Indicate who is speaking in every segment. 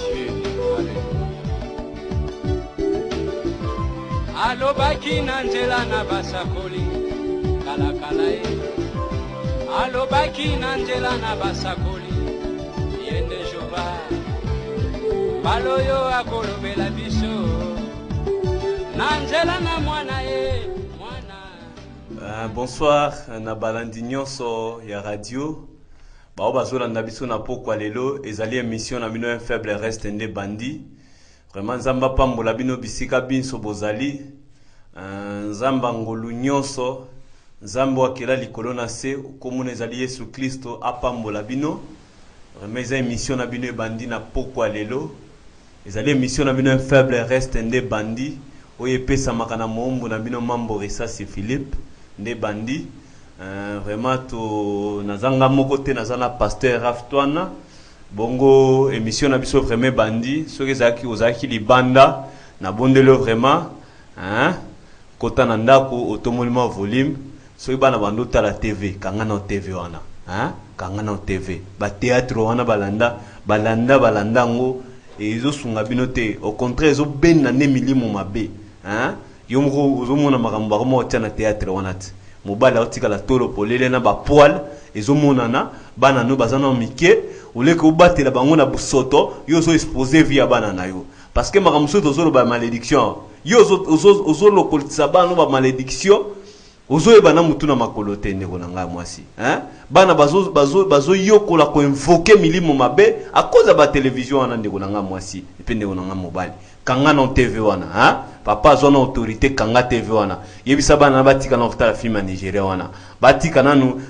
Speaker 1: cieux. Alobaki nanzela na basakoli kalakala ye. Alobaki nanzela na basakoli yende jova. Baloyo akolobela biso nanzela na mwana ye mwana.
Speaker 2: Bonsoir na balandi nyonso ya radio. Bao bazolanda biso na pokwa lelo ezali émission na bino un faible reste nde bandi. Vraiment nzamba pambola bino bisika binso bozali. Nzamba ngolu nyonso nzamba wakela likolo na se komuna ezali Yesu Kristo apambola bino. Vraiment eza émission na bino bandi na pokwa lelo. Ezali émission na bino un faible reste nde bandi. Oye pesa makana mombo na bino mambo Risasi Philippe nde bandi. Vraiment to nazanga moko te nazana pasteur Raftwana bongo émission na biso vraiment bandi soki ozaki libanda na bondelo vraiment kota na ndako automolima volume soki bana bando tala TV kanga na TV wana kanga na TV ba théâtre wana balanda ngo ezo sunga bino te au contraire ezo ben na ne milimo mabe yomro ozomona makambo bakoma tia na théâtre wana te mobala otika la tolo polele na ba poil ezomonana bana no bazana mike oleke obatela bango na busoto yo zo exposer via bana na yo parce que makamso tozolo ba malédiction yo ozo lokolisa bana ba malédiction ozo ebana mutu na makolo te ndeko na ngai mwasi bana bazo yokola ko invoquer milimo mabe à cause de ba télévision wana ndeko na ngai mwasi epe ndeko na ngai mobali kanga na TV wana papa zona autorité kanga TV wana yebisa bana batika na kutala film ya Nigeria wana batika nanu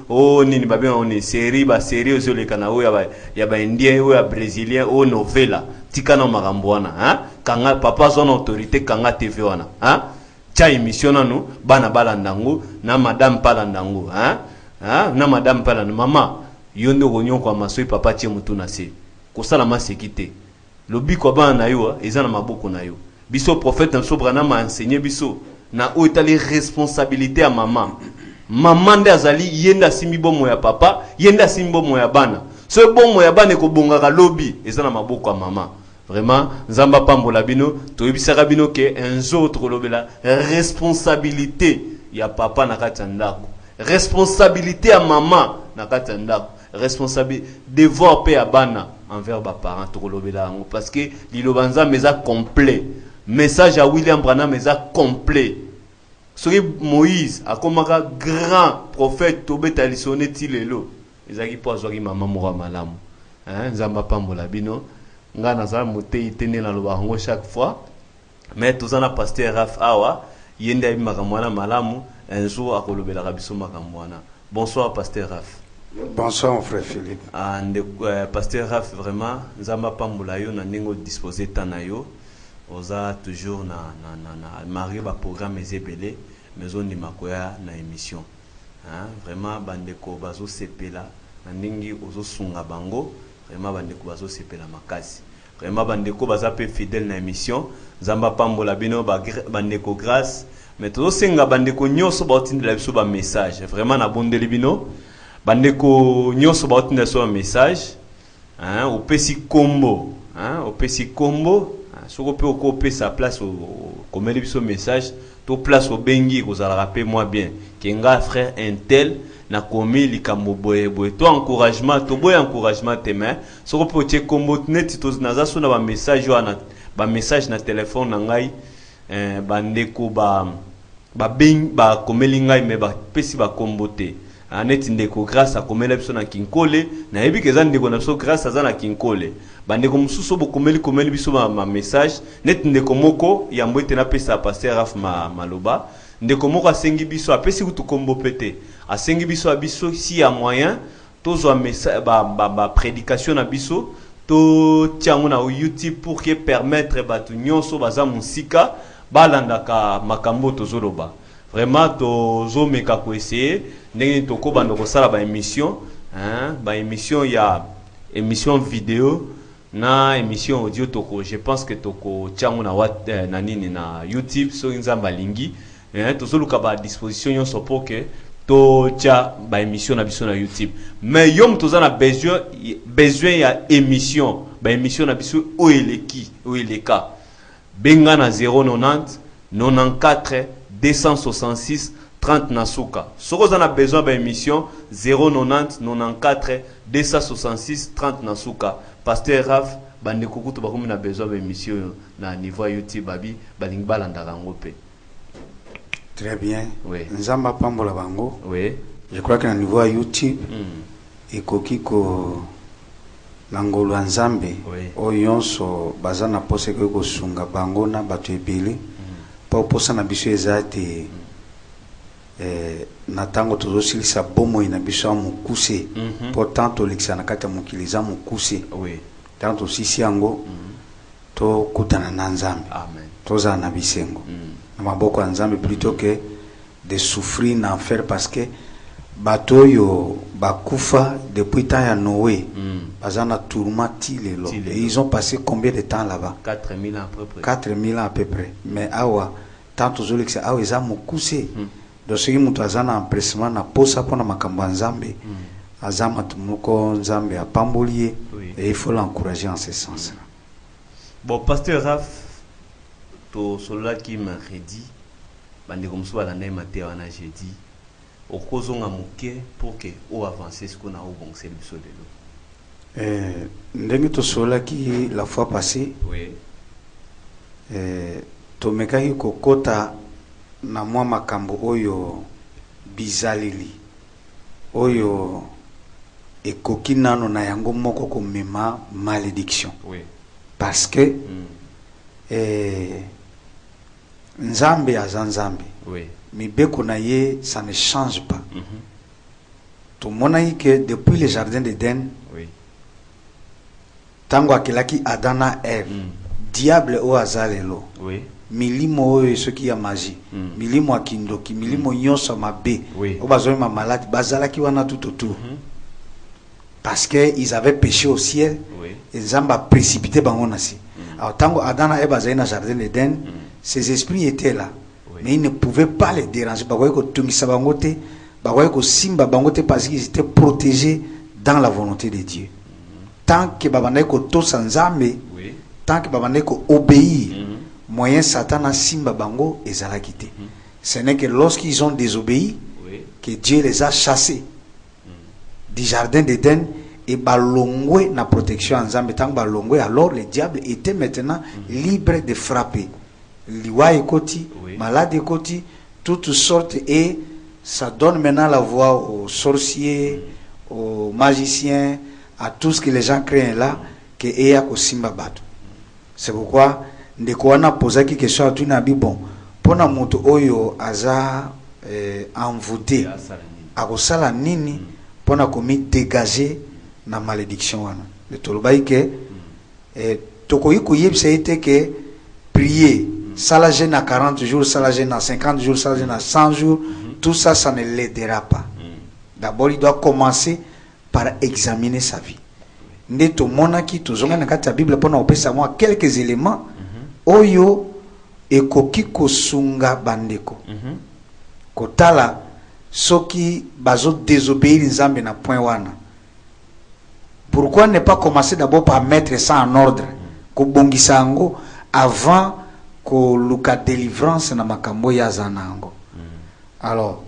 Speaker 2: nini babe on série ozoleka na oya ya ba indien oya brésilien o novela tika na makambo wana kanga papa zona autorité kanga TV wana cha émission nanu bana balandango na madame palandango na madame palanda mama yondo gonyo kwa masoi papa tie mutu na se kosala masekite lobi ko bana na yo eza na maboko na yo biso prophète nso brana ma enseigner biso na o etali responsabilité ya maman nde azali yenda simbi bomo ya papa yenda simbi bomo ya bana so bomo ya bana ko bongaka lobi eza na maboko ya maman. Vraiment nzamba pambola bino toyebisaka bino ke un jour lobela responsabilité ya papa na kati ya ndako, responsabilité ya maman na kati ya ndako, responsabilité devoir pe ya bana envers ba parents tokolobela ngo parce que lilobanza meza complet message à William Branham meza complet soki Moïse akomaka grand prophète tobeta lisone ti lelo ezaki po azwaki mama moko malamu nzamba pambola bino nga nazala motei tene na loba ngo chaque fois mais tozana pasteur Raf awa yenda bi makambo wana malamu un jour akolobela biso makambo wana. Bonsoir pasteur Raf.
Speaker 3: Bonsoir mon frère Philippe.
Speaker 2: Pasteur Raf vraiment nzamba pambola yo na ndingo disposer tanayo oza toujours na mari ba programme ezebele mais on makoya na émission vraiment bandeko bazo sepela na ndingi ozo sunga bango vraiment bandeko bazo sepela makasi vraiment bandeko baza pe fidèle na émission nzamba pambola bino bandeko grâce mais tozo senga bandeko nyonso ba otindela biso ba message vraiment na bondeli bino bandeko nyonso ba otindela biso ba message opesi kombo opesi kombo soko pe okopesa place komeli biso message to place au bengi kozala rappeler moi bien kenga frère intel na komi likambo boye to encouragement to boye encouragement teme soko pe otie kombo net to naza so na ba message wana ba message na téléphone na ngai bandeko ba komeli ngai me ba pesi ba kombo te net ndeko grâce akomela biso na kinkole na yebi kezana ndeko na biso grâce azana kinkole bandeko mususu komeli biso ma message net ndeko moko ya mbwete na pesa pasteur Raf maloba ndeko moko asengi biso apesi kutu kombo pete asengi biso abiso si ya moyen tozwa message ba prédication na biso to tiango na YouTube pour que permettre batu nyonso baza musika balandaka makambo tozoloba. Vraiment tozo meka ko essayer ndenge toko bando ko sala ba émission ya émission vidéo na émission audio toko je pense que toko tiango na nini na YouTube so nzamba lingi tozo luka ba disposition yon so pour que to tia ba émission na biso na YouTube mais yom toza na besoin ya émission ba émission na biso oeleki oeleka benga na 090 94 266 30 nasuka soko za na besoin ba émission 090 94 266 30 nasuka pasteur Raf bande kukutu bakomi na besoin ba émission na niveau YouTube babi balingi balanda rango pe.
Speaker 3: Très bien.
Speaker 2: Oui.
Speaker 3: Nzamba pambola bango.
Speaker 2: Oui.
Speaker 3: Je crois que na niveau à YouTube et kokiko langolo nzambe oyonso bazana pose ko sunga bango na batu ebele pa posa na biso ezate na tango tozosilisa bomo ina biso amukuse pourtant to lexana kata mukiliza mukuse
Speaker 2: oui
Speaker 3: tanto sisi yango to kutana na nzambe
Speaker 2: amen
Speaker 3: toza na bisengo na maboko ya nzambe plutôt que de souffrir en enfer parce que bato yo bakufa depuis temps ya Noé bazana tourmenti lelo et ils ont passé combien de temps là-bas
Speaker 2: 4000 ans à peu près
Speaker 3: 4000 ans à peu près mais awa tanto zolexa awa eza mukuse donc ce qui mutazana empressement na posa pona makambo nzambe azama tumuko nzambe apambolie et il faut l'encourager en ce sens là.
Speaker 2: Bon pasteur Raf to cela qui m'a redit bande comme ça la name matin wana jeudi okozonga muke pour que o avancer ce qu'on a au bon service de l'eau
Speaker 3: ndenge to cela qui la fois passée
Speaker 2: oui
Speaker 3: to mekaki kokota na mwa makambo oyo bizaleli oyo ekoki nano na yango moko komema malédiction
Speaker 2: oui
Speaker 3: parce que nzambe aza nzambe
Speaker 2: oui
Speaker 3: mibeko na ye ça ne change pas tout le monde a dit que depuis le jardin d'Éden
Speaker 2: oui
Speaker 3: tango akelaki Adam na Ève diable o azalelo
Speaker 2: oui
Speaker 3: milimo oyo soki ya magie milimo akindoki milimo nyonso mabe o bazoi ma malade bazalaki wana tout autour parce que ils avaient péché au ciel et Nzamba précipité bango nasi alors tango Adam na Ève azali na jardin d'Éden ces esprits étaient là mais ils ne pouvaient pas les déranger bakoy ko tungisa bango te bakoy ko simba bango te parce qu'ils étaient protégés dans la volonté de Dieu tant que babandai ko tosa Nzambe tant que babandai ko obéir moyen Satan a simba bango ezalaki te ce n'est que lorsqu'ils ont désobéi que Dieu les a chassés du jardin d'Éden et balongwe na protection Nzambe tant balongwe alors le diable était maintenant libre de frapper liwa ekoti malade ekoti toutes sortes et ça donne maintenant la voix aux sorciers aux magiciens à tout ce que les gens craignent là que eya ko simba bato c'est pourquoi ndeko wana posa ki question atu na bi bon pona moto oyo aza envoûté akosala nini pona komi dégager na malédiction wana le tolobai ke tokoyi koyebisa ete ke prier ça jeûne à 40 jours, ça jeûne à 50 jours, ça jeûne à 100 jours, tout ça, ça ne l'aidera pas. D'abord, il doit commencer par examiner sa vie. Neto monaki to zonga na kati ya Bible pona opesa moi quelques éléments oyo ekoki kosunga bandeko. Kotala soki bazo désobéir Nzambe na point wana. Pourquoi ne pas commencer d'abord par mettre ça en ordre? Ko bongisa ngo avant ko luka délivrance na makambo ya zanango. Alors,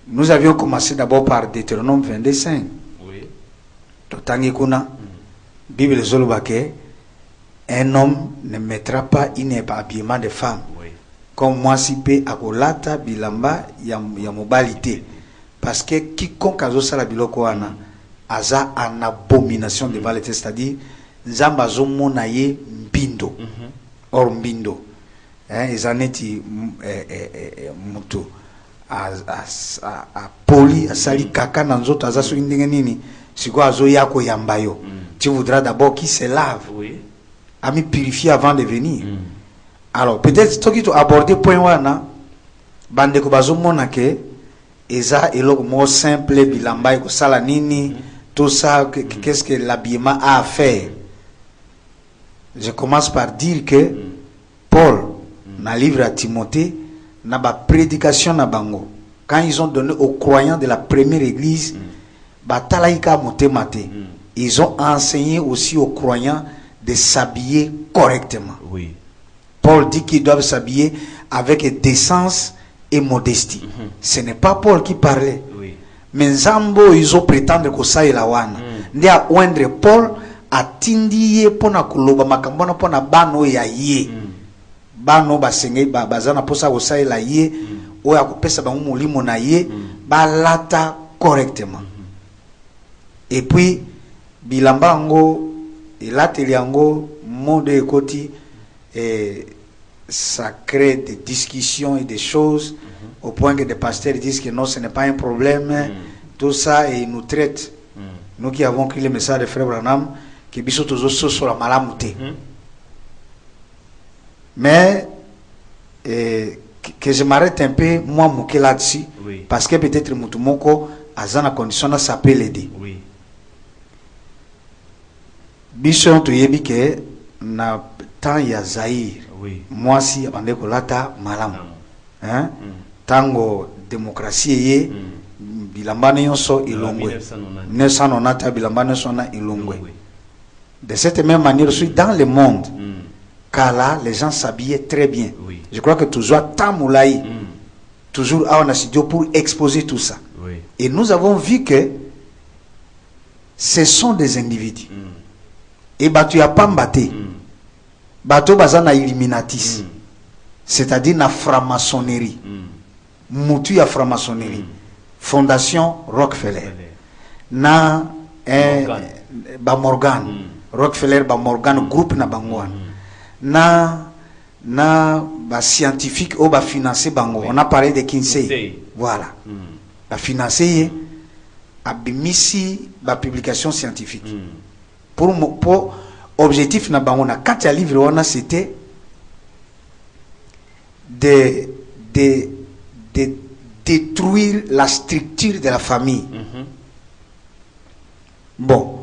Speaker 3: nous avions commencé d'abord par Deutéronome 25.
Speaker 2: oui
Speaker 3: Totangi kuna Bible zolobake un homme ne mettra pas un habillement de femme.
Speaker 2: oui
Speaker 3: Comme moi si pe akolata bilamba ya mobilité parce que quiconque azosala biloko wana aza en abomination devant l'Éternel, c'est-à-dire nzamba azomona ye mbindo or mbindo ezaneti mutu a poli asali kaka na nzoto aza soki ndenge nini siko azoya koyamba yo tu voudras d'abord qu'il se lave à me purifier avant de venir. Alors peut-être toki to aborder point wana bande ko bazomona ke eza eloko mo simple bilamba ko sala nini tout ça qu'est-ce que l'habillement a à faire. Je commence par dire que Paul na livre à Timothée na ba prédication na bango quand ils ont donné aux croyants de la première église ba talaika motemate ils ont enseigné aussi aux croyants de s'habiller correctement.
Speaker 2: Oui.
Speaker 3: Paul dit qu'ils doivent s'habiller avec décence et modestie. Ce n'est pas Paul qui parlait.
Speaker 2: Oui.
Speaker 3: Mais Nzambo, ils ont prétendu que ça est la wana. Ndia oindre Paul a tindi pona kuloba makambona pona bano ya ye. Bano basenge bazana posa kosa la ye. Oya kopesa bango molimo na ye. Balata correctement. Et puis bilamba ngo elateli yango monde ekoti ça crée des discussions et des choses au point que des pasteurs disent que non, ce n'est pas un problème, tout ça, et ils nous traitent. Nous qui avons écrit le message de Frère Branham, qui bisous toujours sur la malamouté. Mais que je m'arrête un peu, moi, mouké là-dessus, parce que peut-être Moutoumoko, à la condition, ça peut l'aider.
Speaker 2: Oui.
Speaker 3: Bisous, tu y es que na temps ya Zahir.
Speaker 2: Oui.
Speaker 3: Moi si abande kolata malam. Hein? Tango démocratie ye bilamba nyonso ilongwe. 1990 bilamba nyonso na ilongwe. De cette même manière aussi dans le monde. Car là les gens s'habillaient très bien.
Speaker 2: Oui.
Speaker 3: Je crois que toujours Tamoulaï toujours à un studio pour exposer tout ça.
Speaker 2: Oui.
Speaker 3: Et nous avons vu que ce sont des individus. Et batu ya pambate. Bato bazana illuminatis. C'est-à-dire na franc-maçonnerie. Moutu ya franc-maçonnerie. Fondation Rockefeller. Na ba Morgan. Rockefeller ba Morgan groupe na bangwan. Na ba scientifique ou ba financer bango. On a parlé de Kinsey. Voilà. Ba financer abimisi ba publication scientifique. Pour objectif na bango na quand ya livre wana c'était de détruire la structure de la famille. Bon,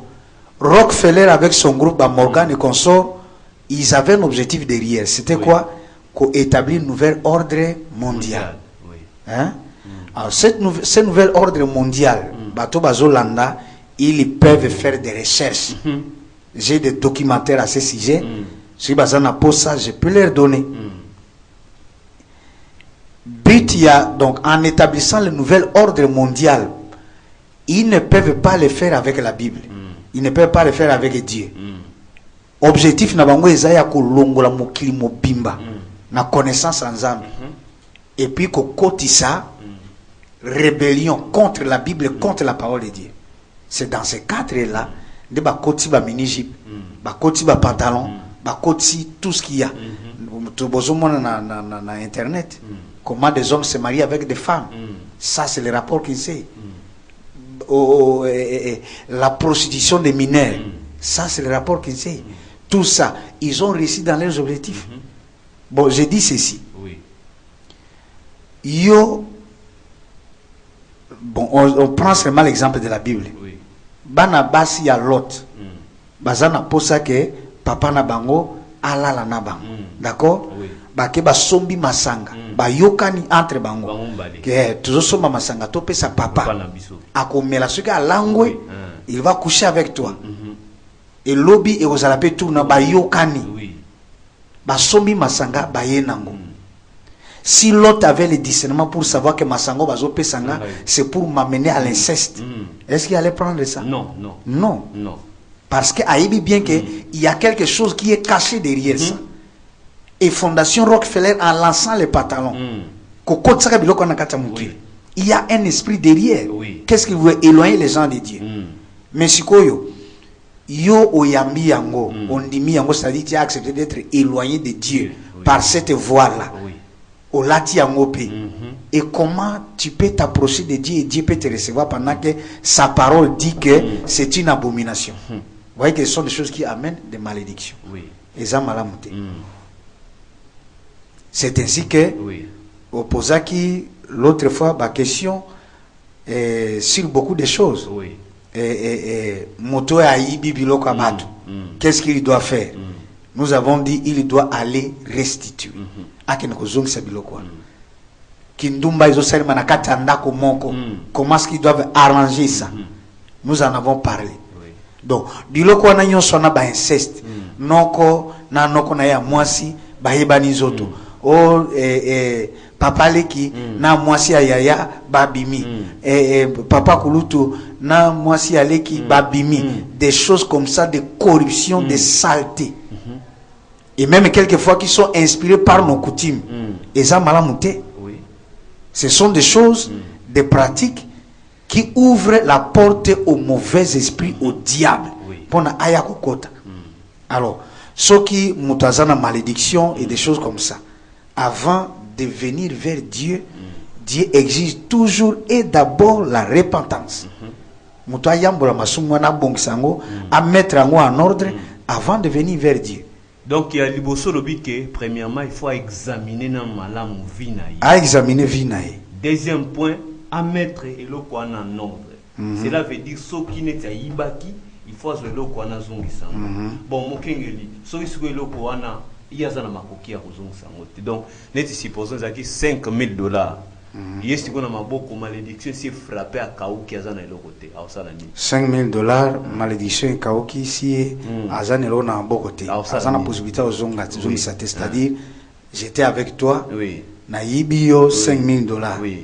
Speaker 3: Rockefeller avec son groupe Morgan et consorts, ils avaient un objectif derrière. C'était quoi? Établir un nouvel ordre mondial.
Speaker 2: Oui.
Speaker 3: Hein? Alors ce nouvel ordre mondial, Bato Bazolanda, ils peuvent faire des recherches. J'ai des documentaires à ce sujet. Si Bazana pose ça, je peux leur donner. But, il y a donc en établissant le nouvel ordre mondial, ils ne peuvent pas le faire avec la Bible. Ils ne peuvent pas le faire avec Dieu. Objectif na bango ezaya ko longola mokili mobimba na connaissance ensemble. Et puis ko kotisa rébellion contre la Bible, contre la parole de Dieu. C'est dans ces cadres-là de ba koti ba mini-jupe, ba koti ba pantalon, ba koti tout ce qu'il y a. Tout besoin na internet. Comment des hommes se marient avec des femmes. Ça c'est le rapport qu'ils sait. La prostitution des mineurs. Ça c'est le rapport qu'ils sait. Tout ça, ils ont réussi dans leurs objectifs. Bon, j'ai dit ceci.
Speaker 2: Oui.
Speaker 3: Yo, bon, on prend seulement l'exemple de la Bible.
Speaker 2: Oui.
Speaker 3: Bana basi ya Lot. Bazana posa ke papa na bango alala na bango. D'accord?
Speaker 2: Oui.
Speaker 3: Bake ba sombi masanga. Ba yokani entre bango. Que toujours somba masanga to pesa papa. Akomela soki alangwe, il va coucher avec toi. Et lobby et aux alapé tout na ba yokani.
Speaker 2: Oui.
Speaker 3: Ba sombi masanga ba yenango. Si l'autre avait le discernement pour savoir que masango bazo pesanga, c'est pour m'amener à l'inceste. Est-ce qu'il allait prendre ça?
Speaker 2: Non, non.
Speaker 3: Non.
Speaker 2: Non.
Speaker 3: Parce que Aïbi bien que il y a quelque chose qui est caché derrière ça. Et Fondation Rockefeller en lançant les pantalons. Il y a un esprit derrière.
Speaker 2: Oui.
Speaker 3: Qu'est-ce qui veut éloigner les gens de Dieu? Mais si yo oyambi yango, ondimi yango, c'est-à-dire tu as accepté d'être éloigné de Dieu par cette voie-là. Au lati yango pe. Et comment tu peux t'approcher de Dieu et Dieu peut te recevoir pendant que sa parole dit que c'est une abomination. Vous voyez que ce sont des choses qui amènent des malédictions.
Speaker 2: Oui.
Speaker 3: Et ça malamouté. C'est ainsi que au Posaki l'autre fois ma question sur beaucoup de choses.
Speaker 2: Oui.
Speaker 3: Moto Aïbi Biloko Abatu. Qu'est-ce qu'il doit faire? Nous avons dit il doit aller restituer. Kindumba Iso Manakata Ndako Moko. Comment est-ce qu'ils doivent arranger ça? Nous en avons parlé. donc biloko wana nyonso na ba inceste noko na ya mwasi ba yebani nzoto o papa leki na mwasi ya yaya babimi papa kulutu na mwasi ya leki babimi, des choses comme ça, de corruption, de saleté, et même quelquefois qui sont inspirés par nos coutumes. Et ça malamouté, ce sont des choses, des pratiques qui ouvrent la porte au mauvais esprit, au diable. Pour na aya kokota. Alors, ceux qui mutazana malédiction et des choses comme ça, avant de venir vers Dieu, Dieu exige toujours et d'abord la repentance. À mettre en ordre avant de venir vers Dieu.
Speaker 2: Donc il y a liboso lobi que premièrement il faut examiner na malamu vinaï.
Speaker 3: À examiner vinaï.
Speaker 2: Deuxième point, à mettre eloko en ordre. Cela veut dire ceux qui n'est pas ibaki, il faut que eloko en zongisa. Bon mokengeli, ceux qui sont eloko en il y a zana makoki ya zongisa. Donc net supposons zaki $5,000. Yes, tu connais ma beaucoup malédiction si frappé à Kaouki Azana et côté à Osalani.
Speaker 3: $5,000 malédiction Kaouki si Azana et l'on a beaucoup côté. Azana possibilité aux zonga, c'est-à-dire j'étais avec toi.
Speaker 2: Oui.
Speaker 3: Na yibio $5,000.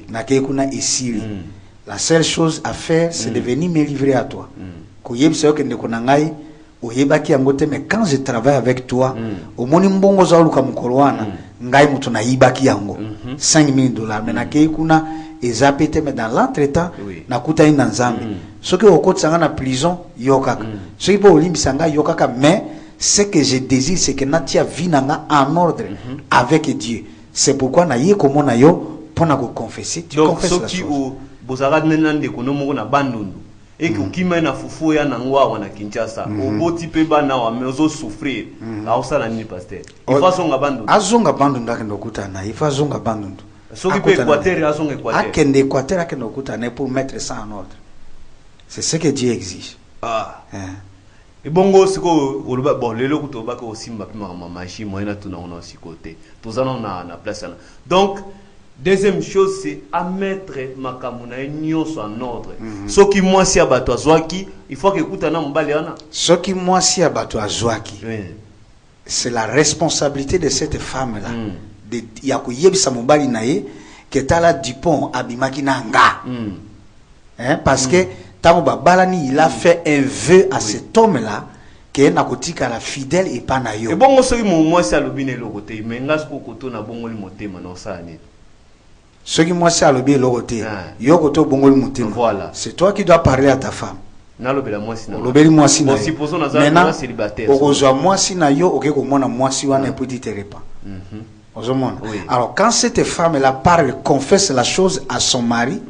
Speaker 3: Na kekuna ici. La seule chose à faire, c'est de venir me livrer à toi. Koyeb c'est que ne konangai oyebaki yangote, mais quand je travaille avec toi, au moni mbongo za oluka mukoloana. Ngai mutu na yibaki yango $5,000 mais na kei kuna ezapete, mais dans l'entretemps na kuta ina nzambe soki okotanga na prison yokaka soki po olimbisanga yokaka, mais ce que je désire c'est que natia vie nanga en ordre avec Dieu. C'est pourquoi na ye komona yo pona ko confesser, tu confesses la chose. Donc soki
Speaker 2: bozara nende konomo na bandundu et que kima na fufu ya na ngwa na Kinshasa oboti pe bana wa mezo souffrir la osala ni pasteur il faut songa bandu
Speaker 3: azonga bandu ndakendo kutana il faut zonga bandu
Speaker 2: soki pe Équateur azonga Équateur
Speaker 3: akende Équateur akendo kutana pour mettre ça en ordre. C'est ce que Dieu exige.
Speaker 2: Et bongo siko oloba bon lelo kutoba ko simba pima ma machi moyena tuna ona sikote tozana na place là. Donc deuxième chose, c'est à mettre ma kamuna nyonso en ordre. Ce qui moi si abato azwaki, il faut que écoute na mbali ana.
Speaker 3: Ce qui moi si abato azwaki. C'est la responsabilité de cette femme là. De yakuyebisa mbali naye que tala Dupont abimaki nanga. Hein, parce que Tamuba Balani il a fait un vœu à cet homme là que nakotika la fidèle et pas na yo.
Speaker 2: Et bon so moi si alobine lo côté mais ngasko koto na bongo li motema na osani.
Speaker 3: Ce qui moi c'est à l'obé l'oroté. Yokoto bongol mouté.
Speaker 2: Voilà.
Speaker 3: C'est toi qui dois parler à ta femme.
Speaker 2: Nalobela moi si na.
Speaker 3: Lobeli moi si na.
Speaker 2: Bon supposons na za célibataire.
Speaker 3: Okozwa moi si na yo oké ko mona moi si wana petit repas. Alors quand cette femme là parle, confesse la chose à son mari,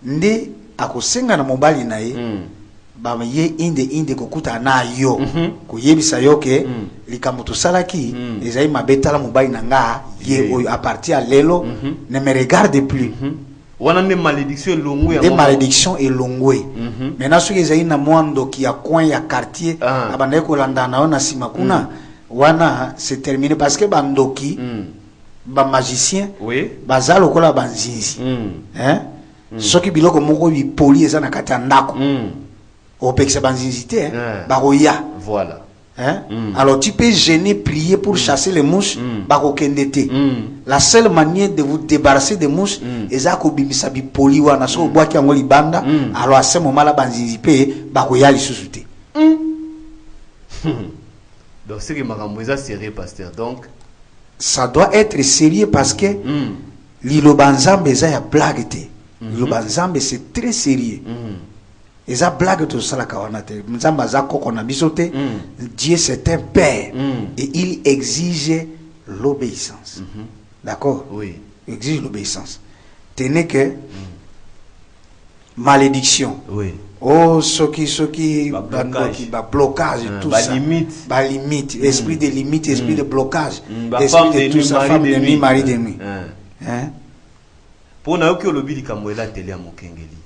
Speaker 3: ndé akosenga na mobali na ye. Ba ye inde kokuta na yo ko yebisa yo ke likamuto salaki ezai mabetala mobali na nga ye oyo à partir à lelo ne me regarde plus
Speaker 2: wana ne malédiction longwe
Speaker 3: des malédictions et longwe maintenant ce que ezai na mwando ki ya coin ya quartier abanda ko landa na ona sima kuna wana c'est terminé parce que bandoki ba magicien bazalo kola banzinzi hein soki biloko moko bi poli eza na kati ya ndako au pexé banzinzité baroya
Speaker 2: voilà
Speaker 3: hein alors tu peux gêner, prier pour chasser les mouches bako kendete la seule manière de vous débarrasser des mouches eza ko bimisa bi poli wana so boaki ngoli banda alors à ce moment là banzinzipé bakoya lisusu te.
Speaker 2: Donc c'est que makambo eza sérieux pasteur, donc
Speaker 3: ça doit être sérieux parce que lilobanzambe eza ya blague te. Lilobanzambe c'est très sérieux. Eza blague to sala kawanate mzamba za koko na bisote. Dieu c'est un père et il exige l'obéissance. D'accord?
Speaker 2: Oui.
Speaker 3: Il exige l'obéissance. Tenez que malédiction.
Speaker 2: Oui.
Speaker 3: Oh ce qui blocage tout ça. Limite, esprit de limite, esprit de blocage, esprit de tout ça, femme de nuit, mari de nuit. Hein?
Speaker 2: Pour na yoki olobi likambo ela tele ya mokengeli.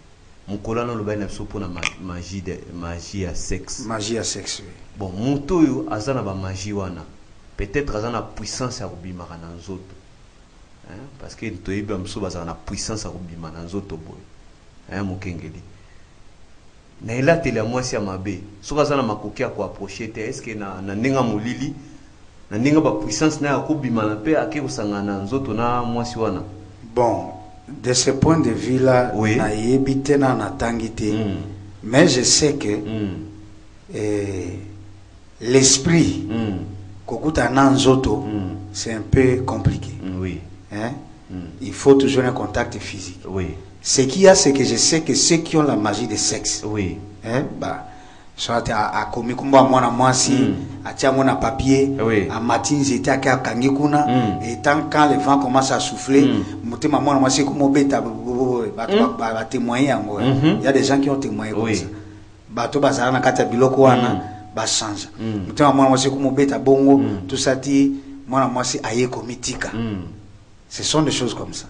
Speaker 2: Mukolano loba na biso pona magie à sexe.
Speaker 3: Magie à sexe. Oui.
Speaker 2: Bon, muto yo azana ba magie wana. Peut-être azana puissance ya kubimaka na nzoto. Hein? Parce que toyebi amso bazana puissance ya kubimaka na nzoto boy. Hein mokengeli. na elateli ya mwasi ya mabe soki aza na makoki ya koaproche te estce na ndenge ya molili na ndenge bapuissance na ya kobima na mpe ake kosangana na nzoto na mwasi wana?
Speaker 3: Bon, de ce point de vue là,
Speaker 2: oui.
Speaker 3: nayebi te na natangi te, mais je sais que l'esprit kokuta na nzoto c'est un peu compliqué.
Speaker 2: Oui.
Speaker 3: Hein? Il faut toujours un contact physique.
Speaker 2: Oui.
Speaker 3: Ce qu'il y a, c'est que je sais que ceux qui ont la magie de sexe,
Speaker 2: oui.
Speaker 3: Hein, bah, soit à commis comme moi na mwasi, à tiens mon papier,
Speaker 2: oui.
Speaker 3: à matin j'étais à kangi kuna, et tant quand le vent commence à souffler, monter maman na mwasi comme beta, bah témoigner en moi. Il y a des gens qui ont témoigné comme ça. Bato bazara na kata biloko wana, bah change. Monter maman na mwasi comme beta bongo, tout ça dit, moi na mwasi aye komitika. Ce sont des choses comme ça.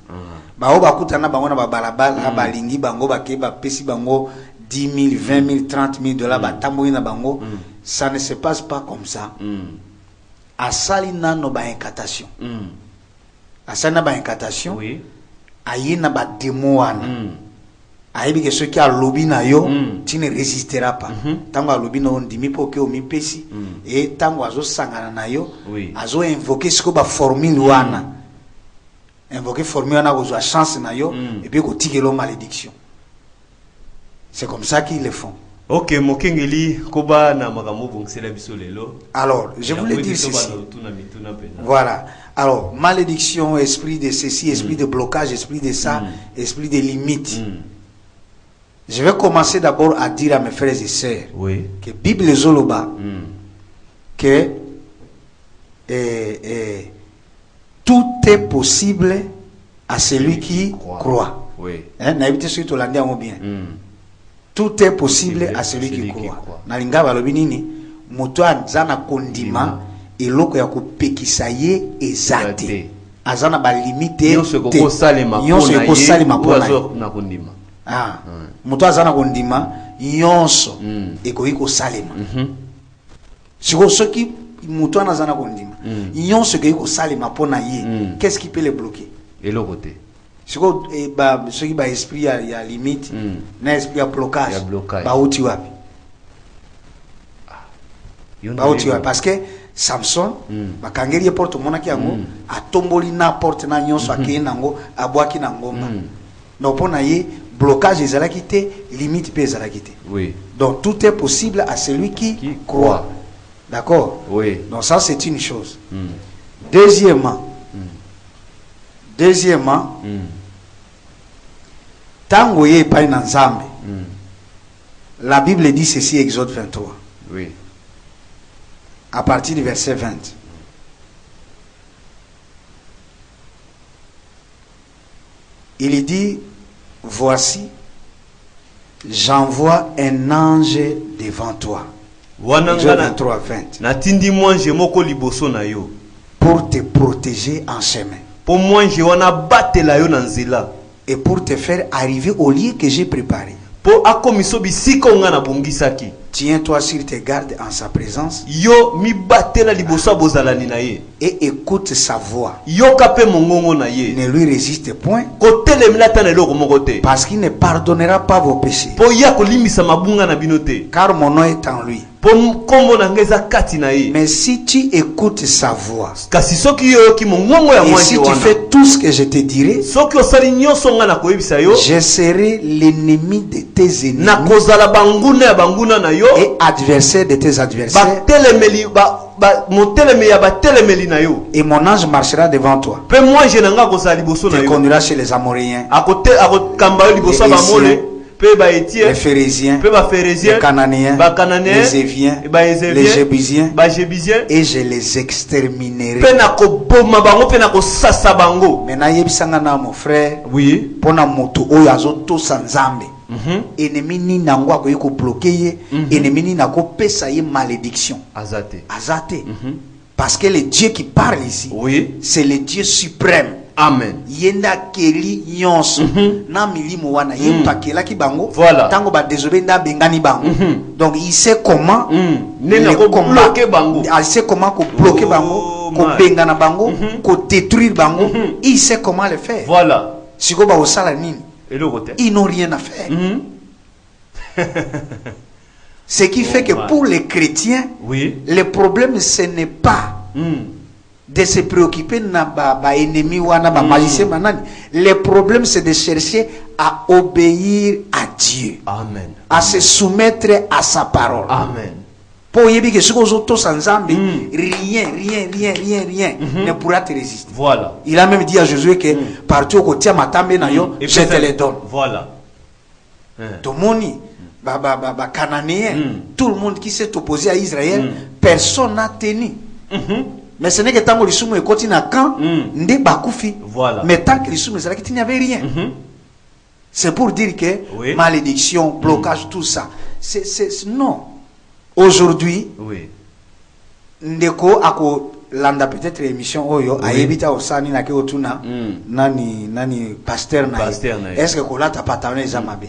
Speaker 3: Ba oba kutana bango na balabala balingi bango bakeba pesi bango 10 000, 20 000, 30 000 dollars batamboyi na bango. Ça ne se passe pas comme ça. Asali nano ba incantation. Asali na ba incantation. Oui. Aye na ba démon wana. Ayebi que ceux qui a lobby na yo, tu ne résisteras pas. Tango a lobby na ondimi po ke o mi pesi et tango azo sangana na yo, azo invoquer ce ko ba formule wana. Invoquer formule wana ko zo chance na yo et puis ko tikelo malédiction. C'est comme ça qu'ils le font.
Speaker 2: Ok, mokengeli koba na makambo bongsela biso lelo.
Speaker 3: Alors, je voulais dire ceci. Voilà. Alors, malédiction, esprit de ceci, esprit de blocage, esprit de ça, esprit de limite. Je vais commencer d'abord à dire à mes frères et sœurs que Bible Zoloba, que tout est possible à celui qui croit.
Speaker 2: Oui.
Speaker 3: Hein, bien. Tout est possible à celui qui croit. Nalinga balobi nini moto azana kondima eloko ya kopekisa ye ezate. Azana ba limite
Speaker 2: te. Nyonso
Speaker 3: ko salima pona kondima. Ah. Moto azana kondima nyonso ekoki ko salima. Siko soki moto azana kondima nyonso ekoki ko salima pona ye. Qu'est-ce qui peut le bloquer?
Speaker 2: Eloko te.
Speaker 3: Ceux qui ba esprit ya limite na esprit ya blocage ba uti wapi parce que Samson bakangeli porte monaki yango atomboli na porte na nyonso akei nango abwaki na ngomba donc pona ye blocage ezalaki te limite pe ezalaki te. Oui. Donc tout est possible à celui qui croit. D'accord? Oui. Donc ça c'est une chose. Deuxièmement, tango ye pa na nzambe. La Bible dit ceci, Exode 23. Oui. À partir du verset 20. Il dit, voici, j'envoie un ange devant toi. Exode 23, 20.
Speaker 2: Natindi mwanje moko liboso na yo.
Speaker 3: Pour te protéger en chemin.
Speaker 2: Pour mwanje wana batela yo na nzela.
Speaker 3: Et pour te faire arriver au lieu que j'ai préparé.
Speaker 2: Po akomiso bisika nga na bongisaki.
Speaker 3: Tiens-toi sur tes gardes en sa présence.
Speaker 2: Yo mi batela liboso bozalani na ye.
Speaker 3: Et écoute sa voix.
Speaker 2: Yo kape mongongo na ye.
Speaker 3: Ne lui résiste point.
Speaker 2: Kotele milata na loko mokote.
Speaker 3: Parce qu'il ne pardonnera pas vos péchés.
Speaker 2: Po ya kolimisa mabunga na binote.
Speaker 3: Car mon nom est en lui. Mais si tu écoutes sa voix,
Speaker 2: et
Speaker 3: si tu fais tout ce que je te dirai, je serai l'ennemi de tes ennemis et adversaire de tes adversaires. Et mon ange marchera devant toi. Te conduira chez les Amoréens, les Phérésiens, les Cananéens, les Éviens, les Jébusiens, et je les exterminerai. Maintenant, yebisanga mon frère, oui, pona moto oyazo to sanzambe. Ennemi ni nango akoyiko bloquer, ennemi ni nako pesa ye malédiction. Azate. Parce que le Dieu qui parle ici, oui, c'est le Dieu suprême.
Speaker 2: Amen.
Speaker 3: Yenda keli nyonso na milimo wana yempa kela ki bango tango ba désobé nda bengani bango. Donc il sait comment bloquer bango. Il sait comment bloquer bango, ko bengana bango, ko détruire bango. Il sait comment le faire.
Speaker 2: Voilà.
Speaker 3: Siko ba osala nini? Ils n'ont rien à faire. Ce qui fait que pour les chrétiens, le problème ce n'est pas de se préoccuper de l'ennemi ou de magicien. Le problème c'est de chercher à obéir à Dieu.
Speaker 2: Amen.
Speaker 3: À se soumettre à sa parole.
Speaker 2: Amen.
Speaker 3: Pour y que ce que sans rien ne pourra te résister.
Speaker 2: Voilà.
Speaker 3: Il a même dit à Jésus que partout au côté matambe na yo, je te les donne.
Speaker 2: Voilà.
Speaker 3: Tout le monde, cananéen, tout le monde qui s'est opposé à Israël, personne n'a tenu. Mais ce n'est que tant que les soumous et continue à quand, ndé bakoufi.
Speaker 2: Voilà.
Speaker 3: Mais tant que les soumous, c'est là qu'il n'y avait rien. C'est pour dire que malédiction, blocage, tout ça. Non. Aujourd'hui, ndeko ako landa peut-être émission oyo ayebita osani na ke otuna nani pasteur na est-ce que kolata pantalon ezamabe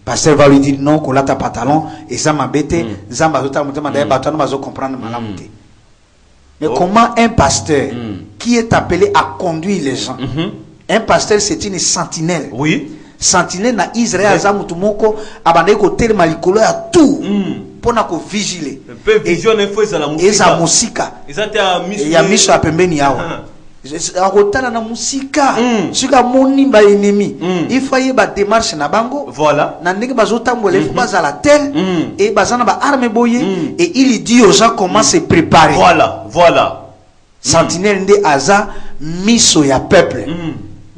Speaker 3: pasteur va lui dire non kolata pantalon ezamabe te nzamba zota mutema d'ailleurs batano bazo comprendre malamu te. Mais comment un pasteur qui est appelé à conduire les gens, un pasteur c'est une sentinelle.
Speaker 2: Oui.
Speaker 3: Sentinelle na Israël azamutumoko abandai ko telema likolo ya tout. Pour nous vigiler. Eza musika. Ya miso apembeni yao. Akotala na musika. Sika moni ba ennemi. Il faut y ba démarche na bango.
Speaker 2: Voilà.
Speaker 3: Na ndenge bazotambola il faut baza la terre et bazana ba arme boye et il dit aux gens comment se préparer.
Speaker 2: Voilà, voilà.
Speaker 3: Sentinelle nde aza miso ya peuple.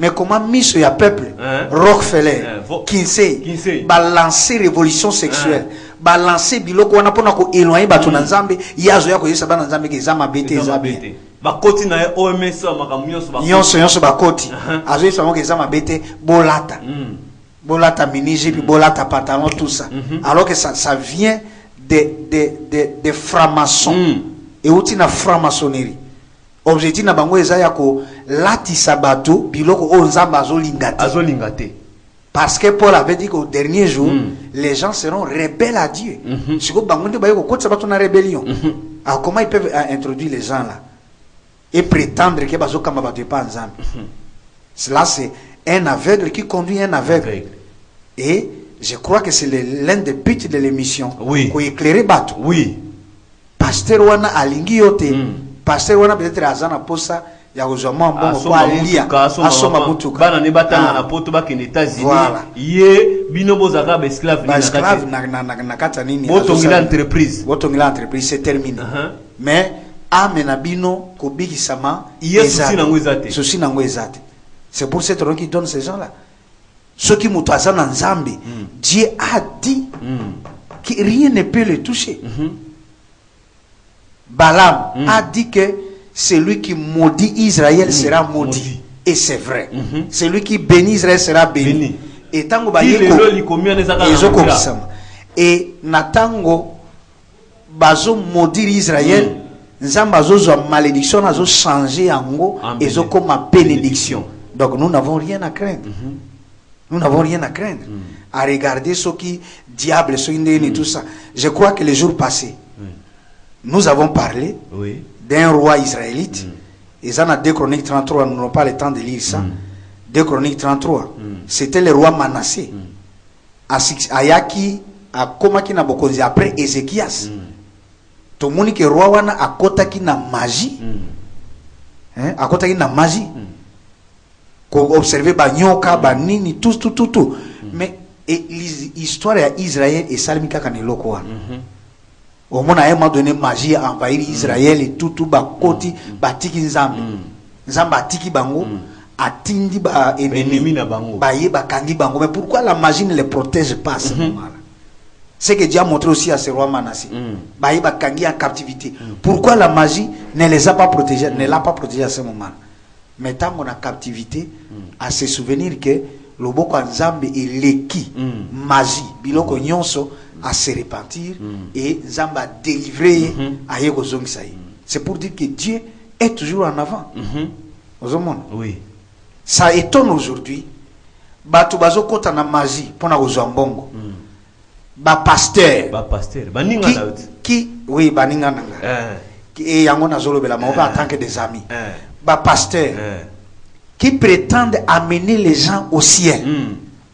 Speaker 3: Mais comment miso ya peuple? Rockefeller, Kinsey, balancer révolution sexuelle. Balancer biloko wana pona ko éloigner bato na nzambe yazo ya ko yesa bana nzambe ke zama bete ezabete
Speaker 2: bakoti na OMS makamnyoso
Speaker 3: nyonso bakoti azo yesa mo ke zama bete bolata bolata miniji puis bolata pantalon tout ça alors que ça vient de francs-maçons et outi na franc-maçonnerie objectif na bango eza ya ko latisa bato biloko o nzamba azolingate. Parce que Paul avait dit qu'au dernier jour, les gens seront rebelles à Dieu. Alors comment ils peuvent introduire les gens là et prétendre que cela c'est un aveugle qui conduit un aveugle. Et je crois que c'est l'un des buts de l'émission. Pour éclairer bateau.
Speaker 2: Oui.
Speaker 3: Pasteur wana alingi yote. Pasteur wana peut-être azana posa. Ya kozoma mbongo kwa alia asoma mutuka
Speaker 2: bana ne batanga na poto ba kende États-Unis ye bino bozaka ba esclave
Speaker 3: na kata nini
Speaker 2: botongila entreprise
Speaker 3: c'est terminé mais amena bino kobikisama souci nango ezate. C'est pour cette raison qu'il donne ces gens là ceux qui mutwaza na nzambe. Dieu a dit que rien ne peut le toucher. Balaam a dit que celui qui maudit Israël sera maudit. Et c'est vrai. Celui qui bénit Israël sera béni. Et tango et natango bazo maudire Israël, nzamba zo malédiction azo changer yango et zo comme bénédiction. Donc nous n'avons rien à craindre. Nous n'avons rien à craindre. À regarder ce qui diable, ce qui tout ça. Je crois que les jours passés, nous avons parlé d'un roi israélite. Ils en ont 2 Chroniques 33, nous n'avons pas le temps de lire ça. 2 Chroniques 33. C'était le roi Manassé. Ayaki, a komaki na bokonzi après Ézéchias. Tout le monde qui est roi wana a kotaki na magie. A kotaki na magie. Ko observer ba nyoka, ba nini, tout. Mais l'histoire d'Israël est salimika kaneloko wana. Au moins, à un moment donné, magie a envahi Israël et tout bakoti, batiki nzambe. Nzamba atiki bango, atindi ba ennemi
Speaker 2: na bango.
Speaker 3: Baye bakangi bango. Mais pourquoi la magie ne les protège pas à ce moment-là? C'est que Dieu a montré aussi à ce roi Manassé. Baye bakangi en captivité. Pourquoi la magie ne les a pas protégés, ne l'a pas protégé à ce moment-là? Mais tant qu'on a captivité, à se souvenir que le boko nzambe est leki, magie, biloko nyonso, à se repentir et Zamba délivrer à Yegozong Saï. C'est pour dire que Dieu est toujours en avant.
Speaker 2: Oui.
Speaker 3: Ça étonne aujourd'hui. Bato bazo kota na magie pour na ozambongo. Ba pasteur. Qui oui baninga nanga. Et yango na zolo bela en tant que des amis. Ba pasteur. Qui prétendent amener les gens au ciel.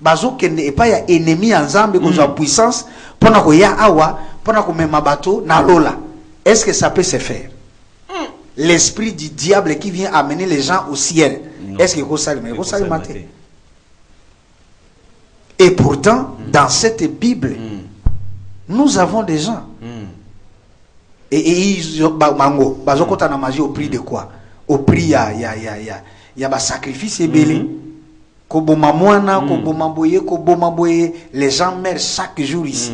Speaker 3: bazo kende et pas ya ennemi ensemble ko za puissance pona ko ya awa pona ko mema bato na lola. Est-ce que ça peut se faire? L'esprit du diable qui vient amener les gens au ciel. Est-ce que ça le matin? Et pourtant, dans cette Bible, nous avons des gens. Et ils ont mango, bazokota na magie au prix de quoi? Au prix y a sacrifice et belé. Les gens meurent chaque jour ici.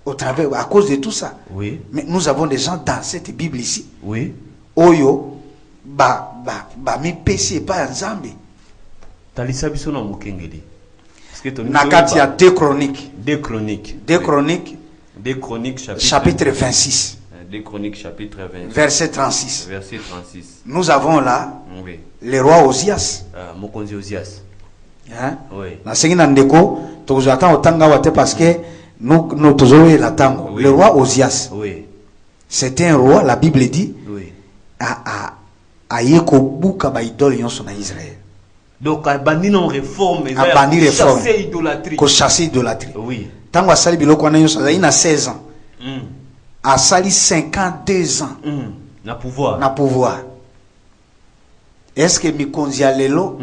Speaker 3: Au travers, à cause de tout ça.
Speaker 2: Oui.
Speaker 3: Mais nous avons des gens dans cette Bible ici.
Speaker 2: Oui.
Speaker 3: Oyo, mi pesi pas ensemble.
Speaker 2: Talisa biso na mukengeli.
Speaker 3: Nakati ya 2 Chroniques.
Speaker 2: 2 Chroniques.
Speaker 3: 2 Chroniques.
Speaker 2: 2 Chroniques
Speaker 3: chapitre 26.
Speaker 2: 2 Chroniques chapitre 26.
Speaker 3: Verset 36.
Speaker 2: Verset 36.
Speaker 3: Nous avons là
Speaker 2: oui.
Speaker 3: Le roi Osias.
Speaker 2: Mokonzi Osias.
Speaker 3: Hein?
Speaker 2: Oui.
Speaker 3: Na sengi na ndeko, tozo attend otanga wate parce que nous tozo la tango.
Speaker 2: Oui.
Speaker 3: Le roi Osias.
Speaker 2: Oui.
Speaker 3: C'était un roi, la Bible dit.
Speaker 2: Oui.
Speaker 3: A yeko buka ba idole yonso na Israël.
Speaker 2: Donc a bandi non réforme,
Speaker 3: a bandi réforme.
Speaker 2: Chasser idolâtrie.
Speaker 3: Ko chasser idolâtrie.
Speaker 2: Oui.
Speaker 3: Tango asali biloko na yonso na 16 ans. A sali 52 ans.
Speaker 2: Na pouvoir.
Speaker 3: Na pouvoir. Est-ce que Mikonzi Alelo,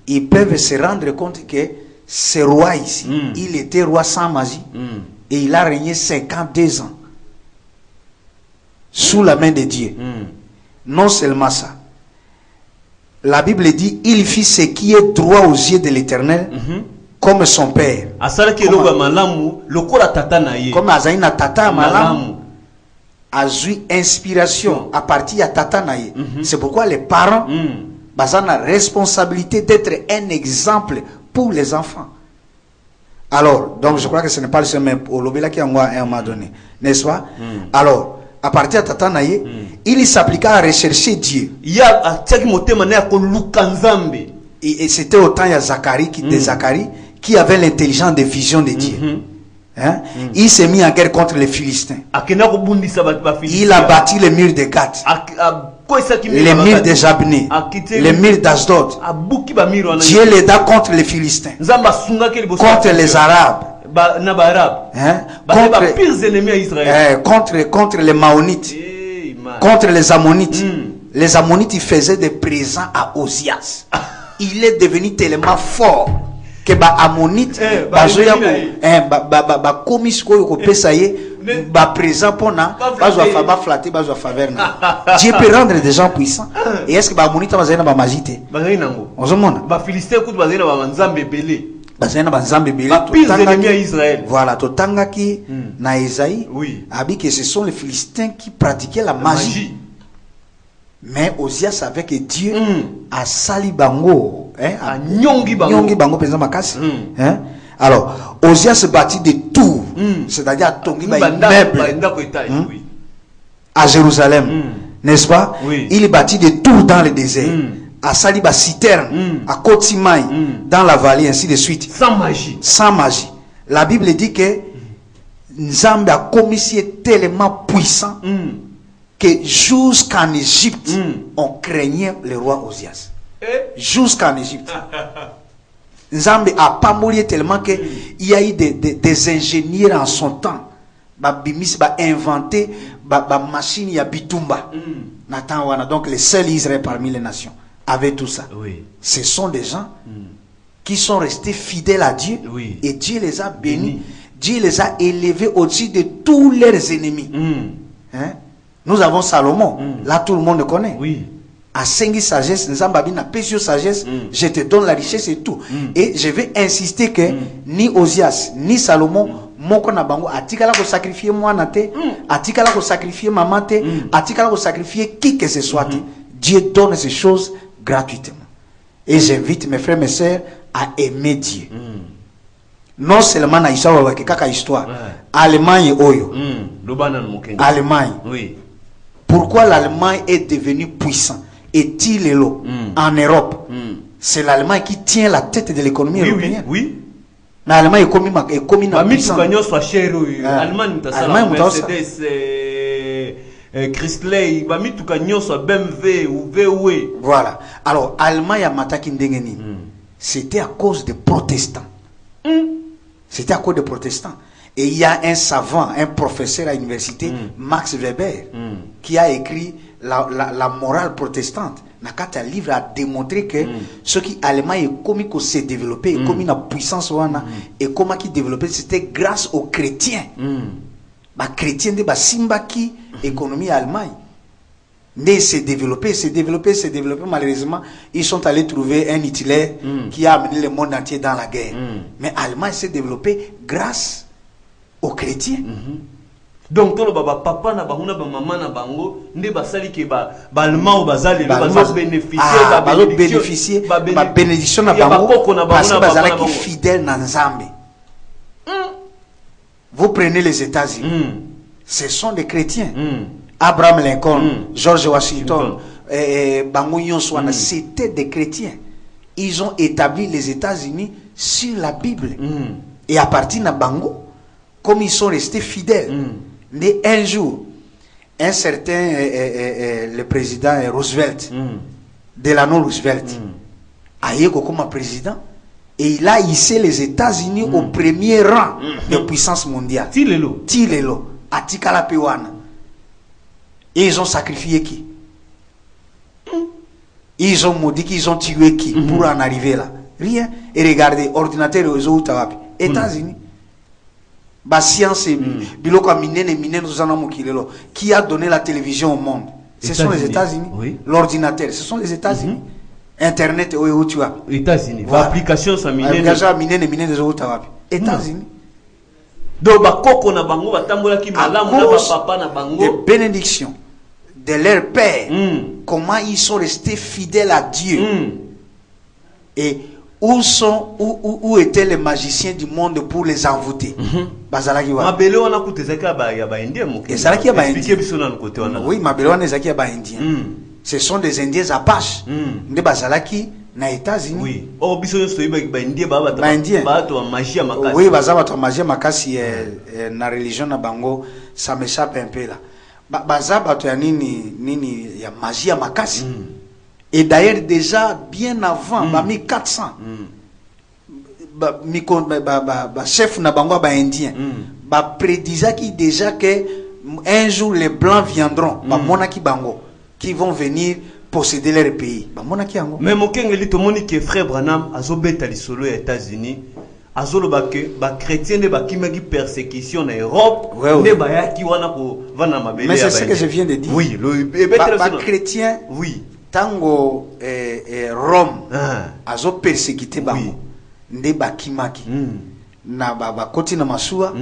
Speaker 3: ils peuvent se rendre compte que ce roi ici, il était roi sans magie et il a régné 52 ans sous la main de Dieu. Non seulement ça. La Bible dit, il fit ce qui est droit aux yeux de l'Éternel, comme son père. Comme Azaïna Tata Malam a eu inspiration à partir de Tata Naye. C'est pourquoi les parents ont la responsabilité d'être un exemple pour les enfants. Alors, donc je crois que ce n'est pas le seul, mais au Lobela qui a un moment donné, n'est-ce pas? Alors, à partir de Tata Naye, il s'appliqua à rechercher Dieu. Et c'était autant il y a Zacharie qui avait l'intelligence de vision de Dieu. Hein? Il s'est mis en guerre contre les Philistins. Il a bâti les murs de Gath, les murs de Jabné, les murs d'Asdod. Dieu l'aida contre les Philistins, contre les Arabes, hein? Contre les Maonites, contre les Ammonites. Les Ammonites, ils faisaient des présents à Osias. Il est devenu tellement fort que ba Ammonite commis ko pesaye ba présent pona ba flatter ba faveur. Dieu peut rendre des gens puissants. Et est-ce que ba Ammonite ba zena ba magité on se montre
Speaker 2: ba Philistin ko ba zena ba nzambe belé
Speaker 3: ba zena ba nzambe belé
Speaker 2: ba pire ennemis à Israël.
Speaker 3: Voilà, to tangaki na Isaïe abi que ce sont les Philistins qui pratiquaient la magie. Mais Osias savait que Dieu a sali bango, a nyongi bango présent makasi. Alors, Osias bâtit des tours, c'est-à-dire tongi ba immeuble à Jérusalem, n'est-ce pas? Il bâtit des tours dans le désert, à sali ba citerne, à Kotimai, dans la vallée, ainsi de suite.
Speaker 2: Sans magie.
Speaker 3: Sans magie. La Bible dit que Nzambe a commis tellement puissant. Que jusqu'en Égypte, on craignait le roi Osias. Jusqu'en Égypte. Nzambe a pas mouru tellement qu'il y a eu des ingénieurs en son temps. Bimis a inventé la machine à Bitumba. Donc les seuls Israël parmi les nations avaient tout ça. Ce sont des gens qui sont restés fidèles à Dieu et Dieu les a bénis. Dieu les a élevés au-dessus de tous leurs ennemis. Hein? Nous avons Salomon, là tout le monde le connaît. À 5 sagesse, nous avons sagesse, je te donne la richesse et tout. Et je vais insister que ni Osias, ni Salomon, moko na bango, atikala ko sacrifier moi nate, atikala ko sacrifier maman te, atikala ko sacrifier qui que ce soit. Dieu donne ces choses gratuitement. Et j'invite mes frères et mes sœurs à aimer Dieu. Non seulement na histoire wa kaka histoire. Allemagne oyo. Allemagne. Pourquoi l'Allemagne est devenue puissant et il est là en Europe? C'est l'Allemagne qui tient la tête de l'économie européenne. L'Allemagne est commis dans puissance.
Speaker 2: Allemagne Mercedes, Chrysler, BMW ou VW.
Speaker 3: Voilà. Alors, Allemagne a mataki ndengeni. C'était à cause des protestants. C'était à cause des protestants. Et il y a un savant, un professeur à l'université, Max Weber, qui a écrit la morale protestante. Nakata livre a démontré que ce qui Allemagne est comme il s'est développé, comme une puissance et comment qui développé, c'était grâce aux chrétiens. Les chrétiens de Simbaki, économie Allemagne. Mais c'est développé. Malheureusement, ils sont allés trouver un Hitler qui a amené le monde entier dans la guerre. Mais l'Allemagne s'est développée grâce aux chrétiens.
Speaker 2: Donc tout le papa na bango na maman na bango nde basali ke ba allemand bazali bazo bénéficier
Speaker 3: ba bénédiction na bango parce que bazala qui fidèle na Nzambe. Vous prenez les États-Unis, ce sont des chrétiens. Abraham Lincoln, George Washington, bango Yonswana, c'était des chrétiens. Ils ont établi les États-Unis sur la Bible. Et à partir de bango, comme ils sont restés fidèles. Mais un jour, un certain le président Roosevelt, Delano Roosevelt, a eu comme président et il a hissé les États-Unis au premier rang de puissance mondiale. Tilelo, Atikala Pewana. Et ils ont sacrifié qui? Ils ont maudit qui? Ils ont tué qui pour en arriver là? Rien. Et regardez, ordinateur aux États-Unis. Ba science biloko minene qui a donné la télévision au monde. Ce sont les États-Unis. Oui. L'ordinateur, ce sont les États-Unis. Internet, où tu as
Speaker 2: États-Unis. Voilà. Application ça minene.
Speaker 3: États-Unis.
Speaker 2: Donc bakoko na bango batambola ki malamu na papa na bango.
Speaker 3: Des bénédictions de leur père. Comment ils sont restés fidèles à Dieu. Et où étaient les magiciens du monde pour les envoûter?
Speaker 2: Mabele wana kutezaka ba ya ba indien mo.
Speaker 3: Ezalaki ba indien.
Speaker 2: wana.
Speaker 3: Oui, mabele wana ezalaki ba indien. Ce sont des indiens Apaches. Nde bazalaki na États-Unis.
Speaker 2: Oui. Oh biso yo soyi ba indien ba to magie makasi.
Speaker 3: Oui, bazaba to magie makasi na religion na bango, ça m'échappe un peu là. Bazaba to ya nini ya magie makasi. Et d'ailleurs, déjà, bien avant, 1400, chef Nabango indien, prédisait qui déjà que un jour les blancs viendront, monaki bango, qui vont venir posséder leur pays.
Speaker 2: Mais mon kengeli to moni que frère Branham azobeta li solo aux États-Unis, azolo baké ba chrétien ne ba kimaki persécution en Europe, ne ba ya ki wana ko vana mabele.
Speaker 3: Mais c'est ce que je viens de dire.
Speaker 2: Oui, le
Speaker 3: chrétien.
Speaker 2: Oui.
Speaker 3: Tango Rome azo persécuté bango nde bakimaki na bakoti na masua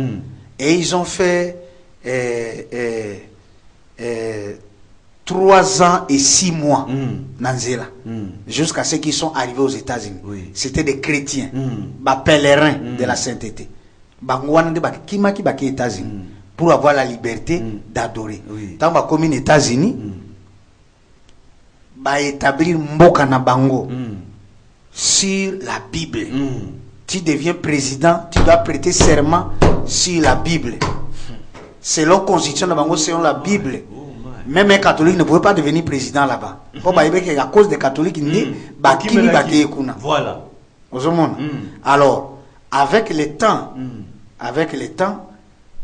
Speaker 3: et ils ont fait 3 ans et 6 mois nanzela jusqu'à ce qu'ils sont arrivés aux États-Unis. C'était des chrétiens, pèlerins de la sainteté. Bango wana nde bakimaki baki États-Unis pour avoir la liberté d'adorer. Tango bakomi aux États-Unis établir mboka na bango sur la Bible. Tu deviens président, tu dois prêter serment sur la Bible. Selon la constitution de bango, selon la Bible. Même un catholique ne pouvait pas devenir président là-bas. À cause des catholiques,
Speaker 2: voilà.
Speaker 3: Alors, avec le temps,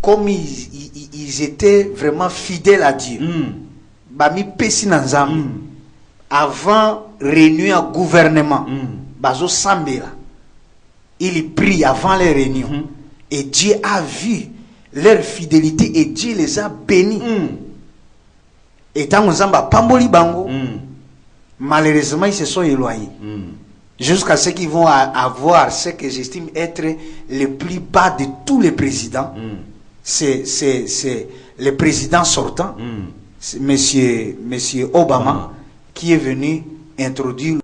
Speaker 3: comme ils étaient vraiment fidèles à Dieu, bami pesi na Nzambe. Avant réunion à gouvernement, Bazo Sambela, il prie avant les réunions. Et Dieu a vu leur fidélité et Dieu les a bénis. Et tant Nzamba Pamboli Bango, malheureusement ils se sont éloignés. Jusqu'à ce qu'ils vont avoir ce que j'estime être le plus bas de tous les présidents. C'est le président sortant, monsieur Obama, qui est venu introduire